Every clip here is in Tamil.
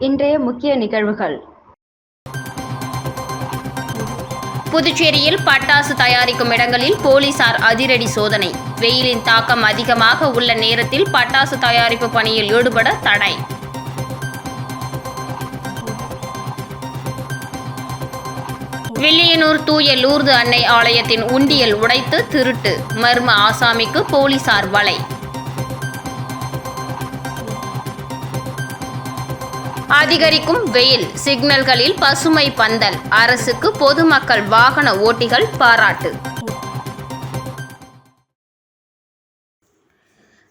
இன்றைய முக்கிய நிகழ்வுகள். புதுச்சேரியில் பட்டாசு தயாரிக்கும் இடங்களில் போலீசார் அதிரடி சோதனை. வெயிலின் தாக்கம் அதிகமாக உள்ள நேரத்தில் பட்டாசு தயாரிப்பு பணியில் ஈடுபட தடை. வில்லியனூர் தூய லூர்து அன்னை ஆலயத்தின் உண்டியல் உடைத்து திருட்டு. மர்ம ஆசாமிக்கு போலீசார் வலை. அதிகரிக்கும் வெயில், சிக்னல்களில் பசுமை பந்தல். அரசுக்கு பொதுமக்கள் வாகன ஓட்டிகள் பாராட்டு.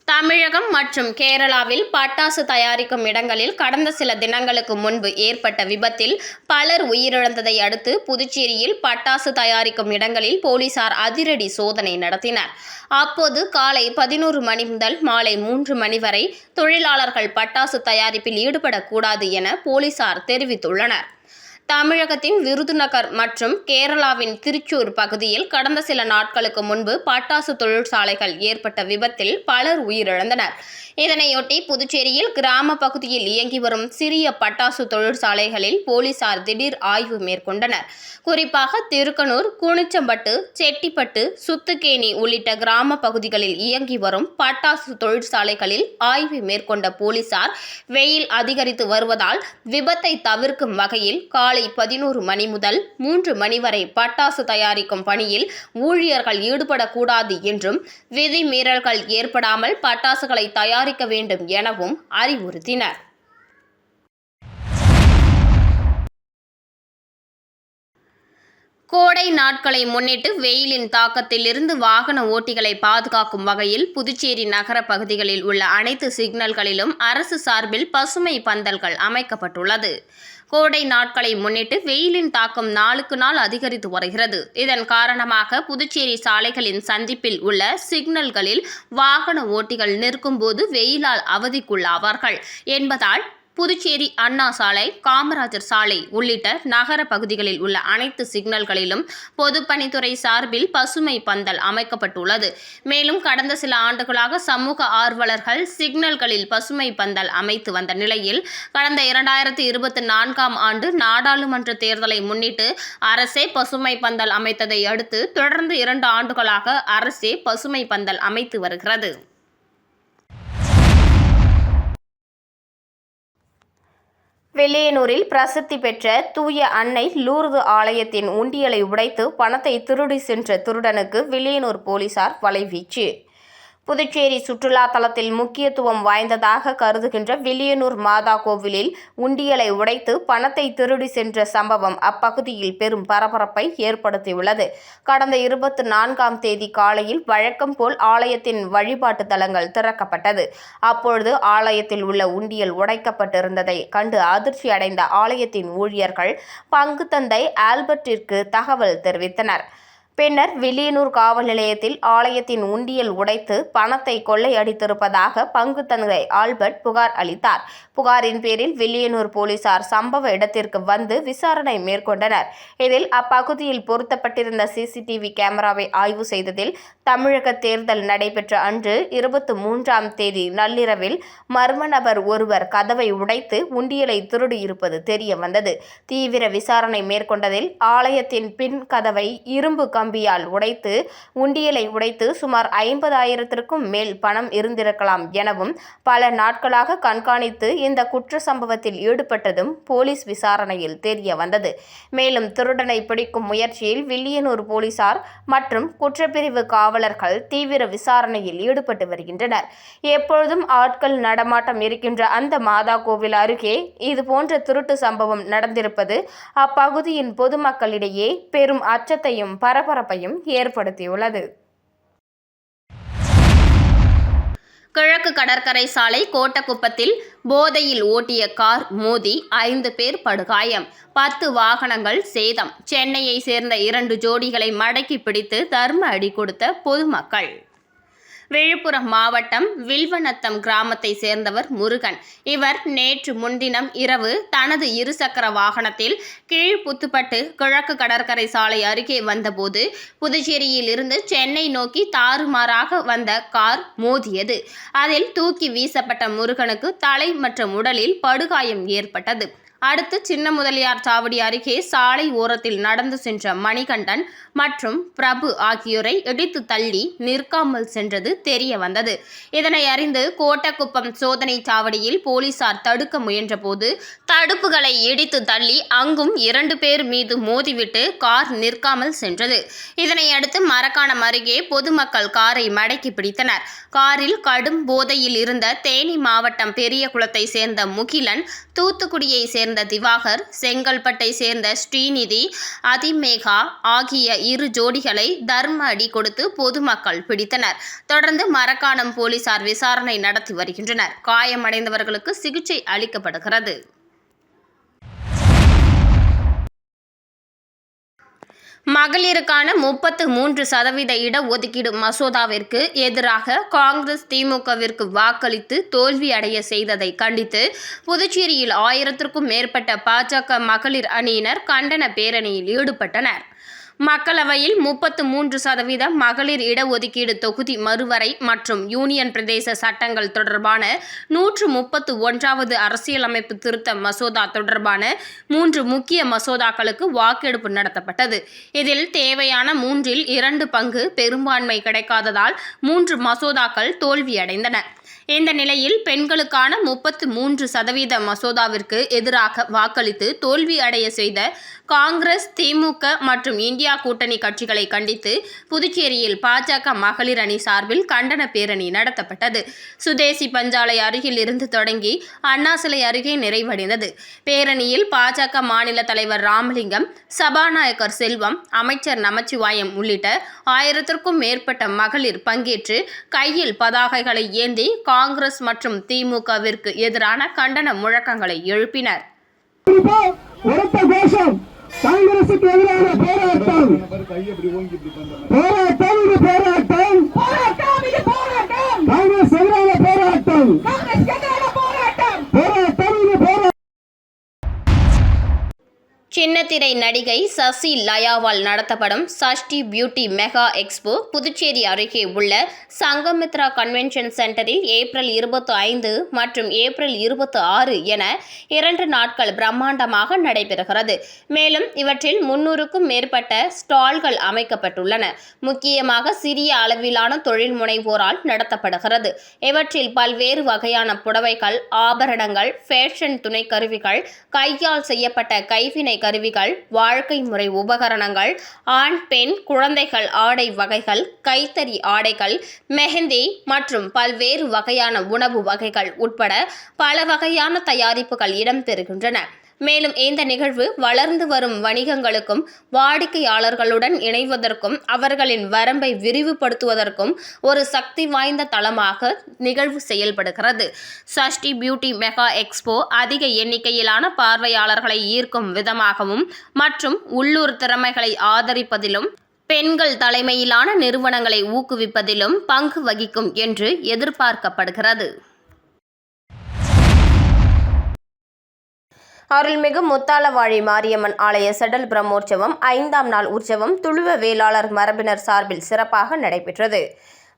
தமிழகம் மற்றும் கேரளாவில் பட்டாசு தயாரிக்கும் இடங்களில் கடந்த சில தினங்களுக்கு முன்பு ஏற்பட்ட விபத்தில் பலர் உயிரிழந்ததை அடுத்து புதுச்சேரியில் பட்டாசு தயாரிக்கும் இடங்களில் போலீசார் அதிரடி சோதனை நடத்தினர். அப்போது காலை 11 மணி முதல் மாலை 3 மணி வரை தொழிலாளர்கள் பட்டாசு தயாரிப்பில் ஈடுபடக்கூடாது என போலீசார் தெரிவித்துள்ளனர். தமிழகத்தின் விருதுநகர் மற்றும் கேரளாவின் திருச்சூர் பகுதியில் கடந்த சில நாட்களுக்கு முன்பு பட்டாசு தொழிற்சாலைகள் ஏற்பட்ட விபத்தில் பலர் உயிரிழந்தனர். இதனையொட்டி புதுச்சேரியில் கிராம பகுதியில் இயங்கி வரும் சிறிய பட்டாசு தொழிற்சாலைகளில் போலீசார் திடீர் ஆய்வு மேற்கொண்டனர். குறிப்பாக திருக்கனூர், கூனிச்சம்பட்டு, செட்டிப்பட்டு, சுத்துக்கேணி உள்ளிட்ட கிராம பகுதிகளில் இயங்கி வரும் பட்டாசு தொழிற்சாலைகளில் ஆய்வு மேற்கொண்ட போலீசார் வெயில் அதிகரித்து வருவதால் விபத்தை தவிர்க்கும் வகையில் காலை 11 மணி முதல் 3 மணி வரை பட்டாசு தயாரிக்கும் பணியில் ஊழியர்கள் ஈடுபடக்கூடாது என்றும் விதிமீறல்கள் ஏற்படாமல் பட்டாசுகளை தயாரிக்க வேண்டும் எனவும் அறிவுறுத்தினர். கோடை நாட்களை முன்னிட்டு வெயிலின் தாக்கத்தில் இருந்து வாகன ஓட்டிகளை பாதுகாக்கும் வகையில் புதுச்சேரி நகர பகுதிகளில் உள்ள அனைத்து சிக்னல்களிலும் அரசு சார்பில் பசுமை பந்தல்கள் அமைக்கப்பட்டுள்ளது. கோடை நாட்களை முன்னிட்டு வெயிலின் தாக்கம் நாளுக்கு நாள் அதிகரித்து வருகிறது. இதன் காரணமாக புதுச்சேரி சாலைகளின் சந்திப்பில் உள்ள சிக்னல்களில் வாகன ஓட்டிகள் நிற்கும் போது வெயிலால் அவதிக்குள்ளாவார்கள் என்பதால் புதுச்சேரி அண்ணா சாலை, காமராஜர் சாலை உள்ளிட்ட நகர பகுதிகளில் உள்ள அனைத்து சிக்னல்களிலும் பொதுப்பணித்துறை சார்பில் பசுமை பந்தல் அமைக்கப்பட்டுள்ளது. மேலும் கடந்த சில ஆண்டுகளாக சமூக ஆர்வலர்கள் சிக்னல்களில் பசுமை பந்தல் அமைத்து வந்த நிலையில் கடந்த 2024ஆம் ஆண்டு நாடாளுமன்ற தேர்தலை முன்னிட்டு அரசே பசுமை பந்தல் அமைத்ததை அடுத்து தொடர்ந்து 2 ஆண்டுகளாக அரசே பசுமை பந்தல் அமைத்து வருகிறது. வில்லியனூரில் பிரசித்தி பெற்ற தூய அன்னை லூர்து ஆலயத்தின் உண்டியலை உடைத்து பணத்தை திருடி சென்ற திருடனுக்கு வில்லியனூர் போலீசார் வலைவீச்சு. புதுச்சேரி சுற்றுலா தலத்தில் முக்கியத்துவம் வாய்ந்ததாக கருதுகின்ற வில்லியனூர் மாதா கோவிலில் உண்டியலை உடைத்து பணத்தை திருடி சென்ற சம்பவம் அப்பகுதியில் பெரும் பரபரப்பை ஏற்படுத்தியுள்ளது. கடந்த 24ஆம் தேதி காலையில் வழக்கம் போல் ஆலயத்தின் வழிபாட்டு தலங்கள் திறக்கப்பட்டது. அப்பொழுது ஆலயத்தில் உள்ள உண்டியல் உடைக்கப்பட்டிருந்ததை கண்டு அதிர்ச்சி அடைந்த ஆலயத்தின் ஊழியர்கள் பங்கு தந்தை ஆல்பர்ட்டிற்கு தகவல் தெரிவித்தனர். பின்னர் வில்லியனூர் காவல் நிலையத்தில் ஆலயத்தின் உண்டியல் உடைத்து பணத்தை கொள்ளையடித்திருப்பதாக பங்கு தந்தை ஆல்பர்ட் புகார் அளித்தார். புகாரின் பேரில் வில்லியனூர் போலீசார் சம்பவ இடத்திற்கு வந்து விசாரணை மேற்கொண்டனர். இதில் அப்பகுதியில் பொருத்தப்பட்டிருந்த சிசிடிவி கேமராவை ஆய்வு செய்ததில் தமிழக தேர்தல் நடைபெற்ற அன்று 23ஆம் தேதி நள்ளிரவில் மர்ம நபர் ஒருவர் கதவை உடைத்து உண்டியலை திருடியிருப்பது தெரிய வந்தது. தீவிர விசாரணை மேற்கொண்டதில் ஆலயத்தின் பின் கதவை இரும்பு கம்பியால் உடைத்து உண்டியலை உடைத்து சுமார் 50,000த்திற்கும் மேல் பணம் இருந்திருக்கலாம் எனவும் பல நாட்களாக கண்காணித்து இந்த குற்ற சம்பவத்தில் ஈடுபட்டதும் போலீஸ் விசாரணையில் தெரிய வந்தது. மேலும் திருடனை பிடிக்கும் முயற்சியில் வில்லியனூர் போலீசார் மற்றும் குற்றப்பிரிவு காவலர்கள் தீவிர விசாரணையில் ஈடுபட்டு வருகின்றனர். எப்பொழுதும் ஆட்கள் நடமாட்டம் இருக்கின்ற அந்த மாதா கோவில் அருகே இதுபோன்ற திருட்டு சம்பவம் நடந்திருப்பது அப்பகுதியின் பொதுமக்களிடையே பெரும் அச்சத்தையும் பரபரப்பையும் ஏற்படுத்தியுள்ளது. கிழக்கு கடற்கரை சாலை கோட்டக்குப்பத்தில் போதையில் ஓட்டிய கார் மோதி 5 பேர் படுகாயம், 10 வாகனங்கள் சேதம். சென்னையை சேர்ந்த 2 ஜோடிகளை மடக்கி பிடித்து தர்ம அடி கொடுத்த பொதுமக்கள். விழுப்புரம் மாவட்டம் வில்வநத்தம் கிராமத்தை சேர்ந்தவர் முருகன். இவர் நேற்று முன்தினம் இரவு தனது இருசக்கர வாகனத்தில் கீழ்புத்துப்பட்டு கிழக்கு கடற்கரை சாலை அருகே வந்தபோது புதுச்சேரியில் இருந்து சென்னை நோக்கி தாறுமாறாக வந்த கார் மோதியது. அதில் தூக்கி வீசப்பட்ட முருகனுக்கு தலை மற்றும் உடலில் படுகாயம் ஏற்பட்டது. அடுத்து சின்ன முதலியார் சாவடி அருகே சாலை ஓரத்தில் நடந்து சென்ற மணிகண்டன் மற்றும் பிரபு ஆகியோரை இடித்து தள்ளி நிற்காமல் சென்றது தெரிய வந்தது. இதனை அறிந்து கோட்டக்குப்பம் சோதனை சாவடியில் போலீசார் தடுக்க முயன்றபோது தடுப்புகளை இடித்து தள்ளி அங்கும் 2 பேர் மீது மோதிவிட்டு கார் நிற்காமல் சென்றது. இதனை அடுத்து மரக்காணம் அருகே பொதுமக்கள் காரை மடக்கி பிடித்தனர். காரில் கடும் போதையில் இருந்த தேனி மாவட்டம் பெரியகுளத்தை சேர்ந்த முகிலன், தூத்துக்குடியை சேர்ந்த திவாகர், செங்கல்பட்டை சேர்ந்த ஸ்ரீநிதி, அதிமேகா ஆகிய 2 ஜோடிகளை தர்ம அடி கொடுத்து பொதுமக்கள் பிடித்தனர். தொடர்ந்து மரக்காணம் போலீசார் விசாரணை நடத்தி வருகின்றனர். காயமடைந்தவர்களுக்கு சிகிச்சை அளிக்கப்படுகிறது. மகளிருக்கான 33% இடஒதுக்கீடு மசோதாவிற்கு எதிராக காங்கிரஸ் திமுகவிற்கு வாக்களித்து தோல்வி அடைய செய்ததை கண்டித்து புதுச்சேரியில் 1000க்கும் மேற்பட்ட பாஜக மகளிர் அணியினர் கண்டன பேரணியில் ஈடுபட்டனர். மக்களவையில் 33% மகளிர் இடஒதுக்கீடு தொகுதி மறுவரை மற்றும் யூனியன் பிரதேச சட்டங்கள் தொடர்பான 131வது அரசியலமைப்பு திருத்த மசோதா தொடர்பான 3 முக்கிய மசோதாக்களுக்கு வாக்கெடுப்பு நடத்தப்பட்டது. இதில் தேவையான 3இல் 2 பங்கு பெரும்பான்மை கிடைக்காததால் 3 மசோதாக்கள் தோல்வியடைந்தன. இந்த நிலையில் பெண்களுக்கான 33% மசோதாவிற்கு எதிராக வாக்களித்து தோல்வி அடைய செய்த காங்கிரஸ், திமுக மற்றும் இந்தியா கூட்டணி கட்சிகளை கண்டித்து புதுச்சேரியில் பாஜக மகளிர் அணி சார்பில் கண்டன பேரணி நடத்தப்பட்டது. சுதேசி பஞ்சாலை அருகில் இருந்து தொடங்கி அண்ணா சிலை அருகே நிறைவடைந்தது. பேரணியில் பாஜக மாநில தலைவர் ராமலிங்கம், சபாநாயகர் செல்வம், அமைச்சர் நமச்சிவாயம் உள்ளிட்ட 1000க்கும் மேற்பட்ட மகளிர் பங்கேற்று கையில் பதாகைகளை ஏந்தி காங்கிரஸ் மற்றும் திமுகவிற்கு எதிரான கண்டன முழக்கங்களை எழுப்பினர். காங்கிரசுக்கு எதிரான போராட்டம் காங்கிரஸ் எதிரான போராட்டம். சின்னத்திரை நடிகை சசி லயாவால் நடத்தப்படும் Shashti beauty mega expo Puducherry அருகே உள்ள சங்கமித்ரா கன்வென்ஷன் சென்டரில் ஏப்ரல் 25 மற்றும் ஏப்ரல் 26 என 2 நாட்கள் பிரம்மாண்டமாக நடைபெறுகிறது. மேலும் இவற்றில் 300க்கும் மேற்பட்ட ஸ்டால்கள் அமைக்கப்பட்டுள்ளன. முக்கியமாக சிறிய அளவிலான தொழில் முனைவோரால் நடத்தப்படுகிறது. இவற்றில் பல்வேறு வகையான புடவைகள், ஆபரணங்கள், ஃபேஷன் துணை கருவிகள், கையால் செய்யப்பட்ட கைவினை கருவிகள், வாழ்க்கை முறை உபகரணங்கள், ஆண், பெண், குழந்தைகள் ஆடை வகைகள், கைத்தறி ஆடைகள், மெஹந்தி மற்றும் பல்வேறு வகையான உணவு வகைகள் உட்பட பல வகையான தயாரிப்புகள் இடம்பெறுகின்றன. மேலும் இந்த நிகழ்வு வளர்ந்து வரும் வணிகங்களுக்கும் வாடிக்கையாளர்களுடன் இணைவதற்கும் அவர்களின் வரம்பை விரிவுபடுத்துவதற்கும் ஒரு சக்தி வாய்ந்த தளமாக நிகழ்வு செயல்படுகிறது. சஷ்டி பியூட்டி மெகா எக்ஸ்போ அதிக எண்ணிக்கையிலான பார்வையாளர்களை ஈர்க்கும் விதமாகவும் மற்றும் உள்ளூர் திறமைகளை ஆதரிப்பதிலும் பெண்கள் தலைமையிலான நிறுவனங்களை ஊக்குவிப்பதிலும் பங்கு வகிக்கும் என்று எதிர்பார்க்கப்படுகிறது. அருள்மிகு முத்தாலவாழி மாரியம்மன் ஆலய செடல் பிரம்மோற்சவம் 5ஆம் நாள் உற்சவம் துளுவ வேளாளர் மரபினர் சார்பில் சிறப்பாக நடைபெற்றது.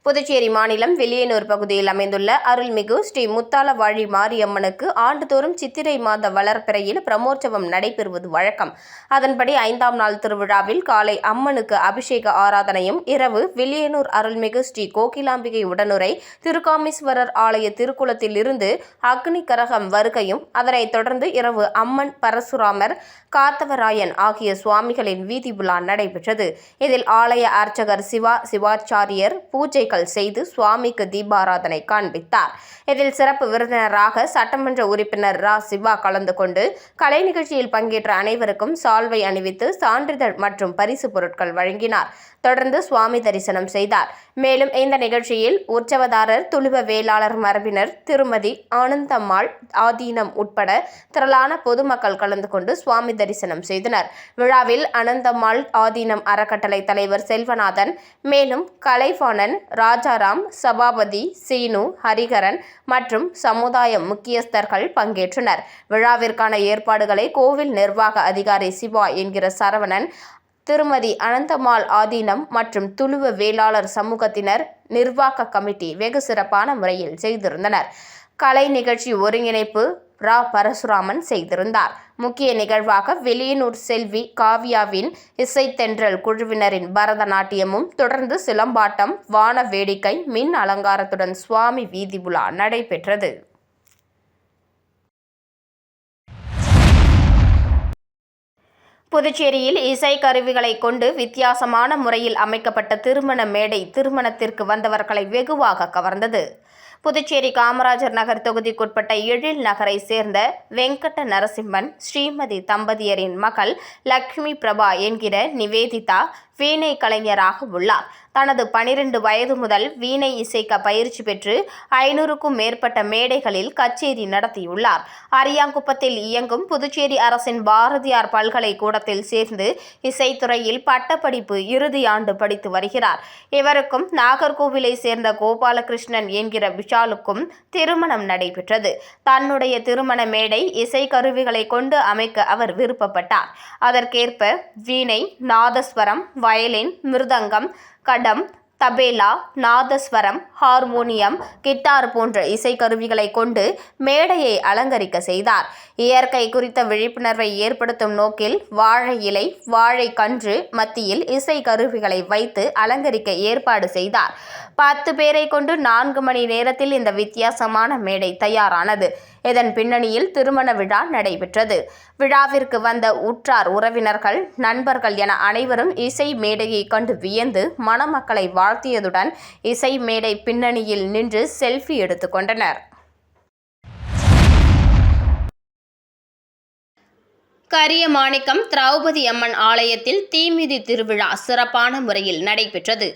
புதுச்சேரி மாநிலம் வில்லியனூர் பகுதியில் அமைந்துள்ள அருள்மிகு ஸ்ரீ முத்தாலவாழி மாரியம்மனுக்கு ஆண்டுதோறும் சித்திரை மாத வளர்பிறையில் பிரம்மோற்சவம் நடைபெறுவது வழக்கம். அதன்படி 5ஆம் நாள் திருவிழாவில் காலை அம்மனுக்கு அபிஷேக ஆராதனையும், இரவு வில்லியனூர் அருள்மிகு ஸ்ரீ கோகிலாம்பிகை உடனுரை திருக்காமீஸ்வரர் ஆலய திருக்குளத்தில் இருந்து அக்னி கரகம் வருகையும், அதனைத் தொடர்ந்து இரவு அம்மன், பரசுராமர், காத்தவராயன் ஆகிய சுவாமிகளின் வீதி உலா நடைபெற்றது. இதில் ஆலய அர்ச்சகர் சிவாச்சாரியர் பூஜைகள் செய்து சுவாமிக்கு தீபாராதனை காண்பித்தார். இதில் சிறப்பு விருந்தினராக சட்டமன்ற உறுப்பினர் ரா. சிவா கலந்து கொண்டு கலை நிகழ்ச்சியில் பங்கேற்ற அனைவருக்கும் சால்வை அணிவித்து சான்றிதழ் மற்றும் பரிசு பொருட்கள் வழங்கினார். தொடர்ந்து சுவாமி தரிசனம் செய்தார். மேலும் இந்த நிகழ்ச்சியில் உற்சவதாரர், துளுவ வேளாளர் மரபினர், திருமதி ஆனந்தம்மாள் ஆதீனம் உட்பட திரளான பொதுமக்கள் கலந்து கொண்டு சுவாமி தரிசனம் செய்தனர். விழாவில் அனந்தம்மாள் ஆதீனம் அறக்கட்டளை தலைவர் செல்வநாதன், மேலும் கலைவாணன், ராஜாராம், சபாபதி, சீனு, ஹரிகரன் மற்றும் சமுதாய முக்கியஸ்தர்கள் பங்கேற்றனர். விழாவிற்கான ஏற்பாடுகளை கோவில் நிர்வாக அதிகாரி சிவா என்கிற சரவணன், திருமதி அனந்தமால் ஆதீனம் மற்றும் துளுவ வேளாளர் சமூகத்தினர் நிர்வாக கமிட்டி வெகு சிறப்பான முறையில் செய்திருந்தனர். கலை நிகழ்ச்சி ஒருங்கிணைப்பு ரா. பரசுராமன் செய்திருந்தார். முக்கிய நிகழ்வாக வெளியனூர் செல்வி காவ்யாவின் இசைத்தென்றல் குழுவினரின் பரதநாட்டியமும், தொடர்ந்து சிலம்பாட்டம், வான வேடிக்கை, மின் அலங்காரத்துடன் சுவாமி வீதி உலா நடைபெற்றது. புதுச்சேரியில் இசை கருவிகளை கொண்டு வித்தியாசமான முறையில் அமைக்கப்பட்ட திருமண மேடை திருமணத்திற்கு வந்தவர்களை வெகுவாக கவர்ந்தது. புதுச்சேரி காமராஜர் நகர் தொகுதிக்குட்பட்ட எழில் நகரை சேர்ந்த வெங்கட்ட நரசிம்மன் ஸ்ரீமதி தம்பதியரின் மகள் லக்ஷ்மி பிரபா என்கிற நிவேதிதா வீணை கலைஞராக உள்ளார். தனது 12 வயது முதல் வீணை இசைக்க பயிற்சி பெற்று 500க்கும் மேற்பட்ட மேடைகளில் கச்சேரி நடத்தியுள்ளார். அரியாங்குப்பத்தில் இயங்கும் புதுச்சேரி அரசின் பாரதியார் பல்கலைக்கூடத்தில் சேர்ந்து இசைத்துறையில் பட்டப்படிப்பு இறுதி ஆண்டு படித்து வருகிறார். இவருக்கும் நாகர்கோவிலை சேர்ந்த கோபாலகிருஷ்ணன் என்கிற விஷாலுக்கும் திருமணம் நடைபெற்றது. தன்னுடைய திருமண மேடை இசை கருவிகளை கொண்டு அமைக்க அவர் விருப்பப்பட்டார். அதற்கேற்ப வீணை, நாதஸ்வரம், வயலின், மிருதங்கம், கடம், தபேலா, நாதஸ்வரம், ஹார்மோனியம், கிட்டார் போன்ற இசைக்கருவிகளை கொண்டு மேடையை அலங்கரிக்க செய்தார். இயற்கை குறித்த விழிப்புணர்வை ஏற்படுத்தும் நோக்கில் வாழை இலை, வாழை கன்று மத்தியில் இசை கருவிகளை வைத்து அலங்கரிக்க ஏற்பாடு செய்தார். 10 பேரை கொண்டு 4 மணி நேரத்தில் இந்த வித்தியாசமான மேடை தயாரானது. இதன் பின்னணியில் திருமண விழா நடைபெற்றது. விழாவிற்கு வந்த உற்றார் உறவினர்கள், நண்பர்கள் என அனைவரும் இசை மேடையை கண்டு வியந்து மணமக்களை வாழ்த்தியதுடன் இசை மேடை பின்னணியில் நின்று செல்ஃபி எடுத்துக்கொண்டனர். கரியமாணிக்கம் திரௌபதி அம்மன் ஆலயத்தில் தீமிதி திருவிழா சிறப்பான முறையில் நடைபெற்றது.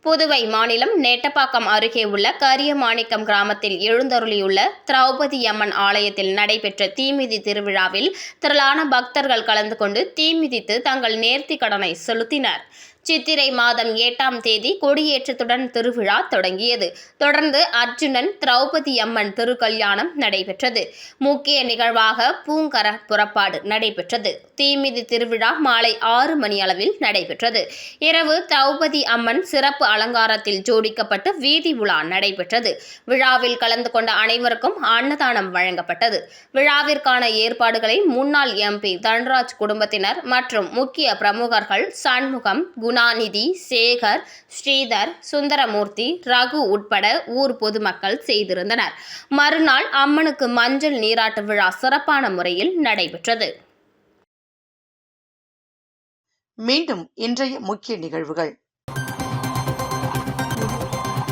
புதுவை மாநிலம் நெட்டப்பாக்கம் அருகே உள்ள கரியமாணிக்கம் கிராமத்தில் எழுந்தருளியுள்ள திரௌபதி அம்மன் ஆலயத்தில் நடைபெற்ற தீமிதி திருவிழாவில் திரளான பக்தர்கள் கலந்து கொண்டு தீமிதித்து தங்கள் நேர்த்திக் கடனை செலுத்தினர். சித்திரை மாதம் 8ஆம் தேதி கொடியேற்றத்துடன் திருவிழா தொடங்கியது. தொடர்ந்து அர்ஜுனன் திரௌபதி அம்மன் திருக்கல்யாணம் நடைபெற்றது. முக்கிய நிகழ்வாக பூங்கர புறப்பாடு நடைபெற்றது. தீமிதி திருவிழா மாலை 6 மணி அளவில் நடைபெற்றது. இரவு திரௌபதி அம்மன் சிறப்பு அலங்காரத்தில் ஜோடிக்கப்பட்டு வீதி உலா நடைபெற்றது. விழாவில் கலந்து கொண்ட அனைவருக்கும் அன்னதானம் வழங்கப்பட்டது. விழாவிற்கான ஏற்பாடுகளை முன்னாள் MP தன்ராஜ் குடும்பத்தினர் மற்றும் முக்கிய பிரமுகர்கள் சண்முகம், குணாநிதி, சேகர், ஸ்ரீதர், சுந்தரமூர்த்தி, ரகு உட்பட ஊர் பொதுமக்கள் செய்திருந்தனர். மறுநாள் அம்மனுக்கு மஞ்சள் நீராட்டு விழா சிறப்பான முறையில் நடைபெற்றது. மீண்டும் இன்றைய முக்கிய நிகழ்வுகள்.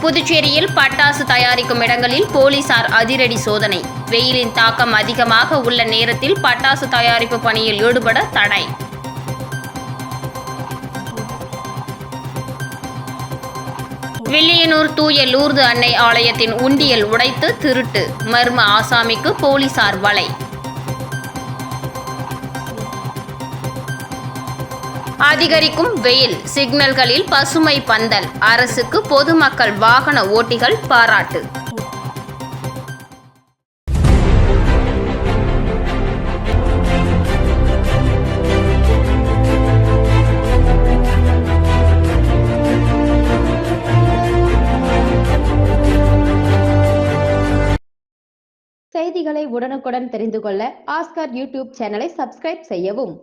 புதுச்சேரியில் பட்டாசு தயாரிக்கும் இடங்களில் போலீசார் அதிரடி சோதனை. வெயிலின் தாக்கம் அதிகமாக உள்ள நேரத்தில் பட்டாசு தயாரிப்பு பணியில் ஈடுபட தடை. வில்லியனூர் தூய லூர்து அன்னை ஆலயத்தின் உண்டியல் உடைத்து திருட்டு. மர்ம ஆசாமிக்கு போலீசார் வலை. அதிகரிக்கும் வெயில், சிக்னல்களில் பசுமை பந்தல். அரசுக்கு பொதுமக்கள் வாகன ஓட்டிகள் பாராட்டு. செய்திகளை உடனுக்குடன் தெரிந்து கொள்ள ஆஸ்கார் யூடியூப் சேனலை சப்ஸ்கிரைப் செய்யவும்.